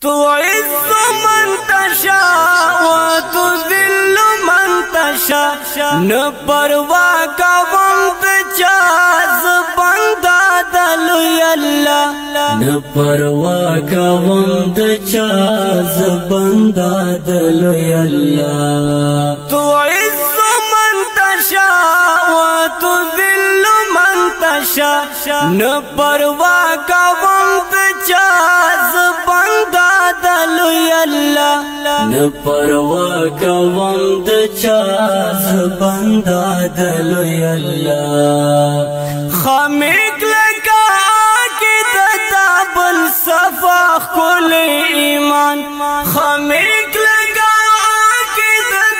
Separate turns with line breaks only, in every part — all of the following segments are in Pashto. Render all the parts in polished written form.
تعز من تشاء وتذل من تشاء نپروا کوم دچا زبندا دلوی الله نپروا کوم دچا زبندا دلوی الله تعز من تشاء وتذل من تشاء نپروا کوم دچا زبندا دلوی الله نپروا کوم دچا زبندا دلوی الله خامک لگا کی تابل صفا کل ایمان خامک لگا کی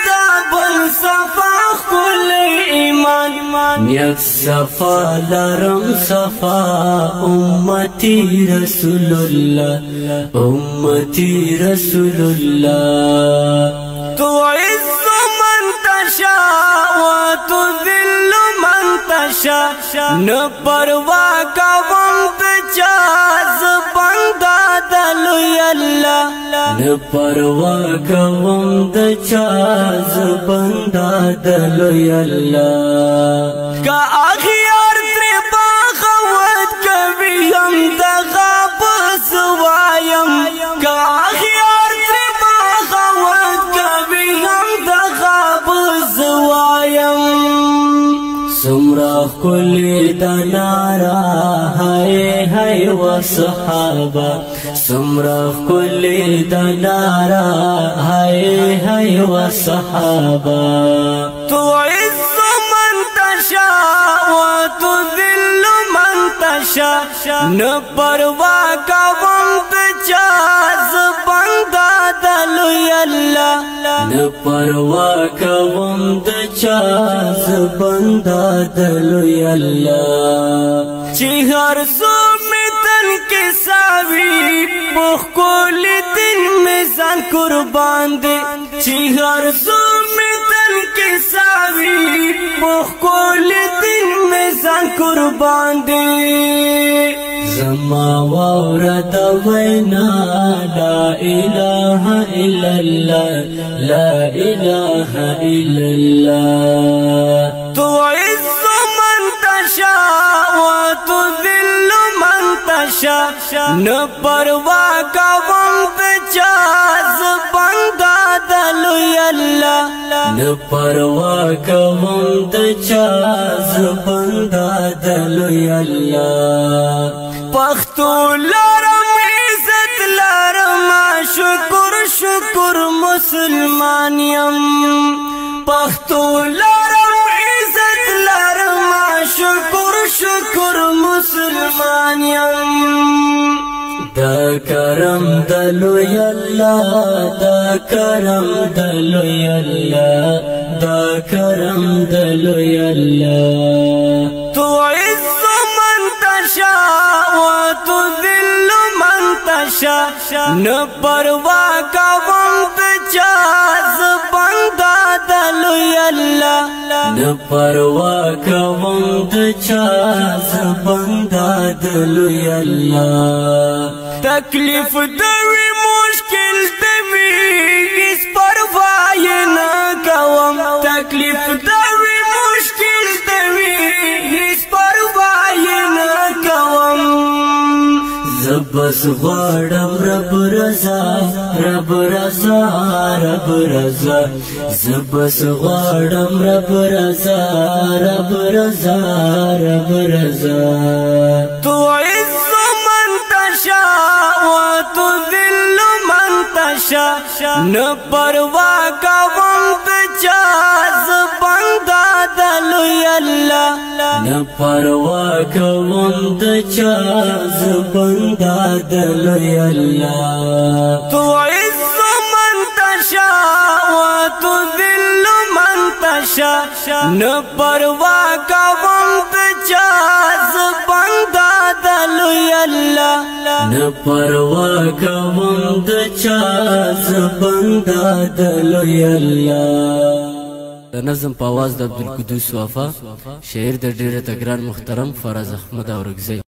تابل صفا کل ایمان نیت صفا لرم صفا امتی رسول الله امتی رسول الله تعز من تشاء وتذل من تشاء نپروا کوم دچا زبندا دلوی الله نپروا کوم دچا زبندا دلوی الله کا اخیار تر بغاوت کوي هم دغه بسوایم کا اخیار تر بغاوت کوي هم دغه بسوایم سمرا کل دنارا هاي هاي وصحابه سمرا کل دنارا هاي هاي وصحابه تعز من تشاء وتذل من تشاء نپروا کوم دچا زبندا دلوی الله نپروا کوم دچا زبندا دلوی الله چې هر څو متن کې ساوي په کول دین میزان قربان دي چې هر څو متن کې ساوي په کول دین میزان قربان دي زما ورد وینا لا اله الا الله لا اله الا الله تعز من تشاء وتذل من تشاء نپروا کوم دچا زبندا دلوی الله نپروا کوم دچا زبندا دلوی الله پختو لرم عزت لرم شکر شکر مسلمان یم پختو لرم عزت لرم شکر شکر مسلمان یم دا کرم دلوی الله دا کرم دلوی الله دا کرم دلوی الله تعز من تشاء وتذل من تشاء نپروا کوم دچا زبندا دلوی الله نپروا کوم دچا زبندا دلوی الله تکلیف دوی مشکل دوی اس پروايي نه کوم تکلیف دوی مشکل دوی اس پروايي نه کوم زبس غړم رب رضا رب رضا رب رضا زبس غړم رب رضا رب رضا رب رضا تعز من تشاء وتذل من تشاء نپروا کوم دچا زبندا دلوی الله نپروا کوم دچا زبندا دلوی الله تعز من تشاء وتذل من تشاء نپروا کوم دچا زبندا دلوی الله نپروا کوم دچا زبندا دلوی الله نظم په आवाज د عبدالقدوس وفا شاعر د ډیره تګران محترم فراز احمد اورګزی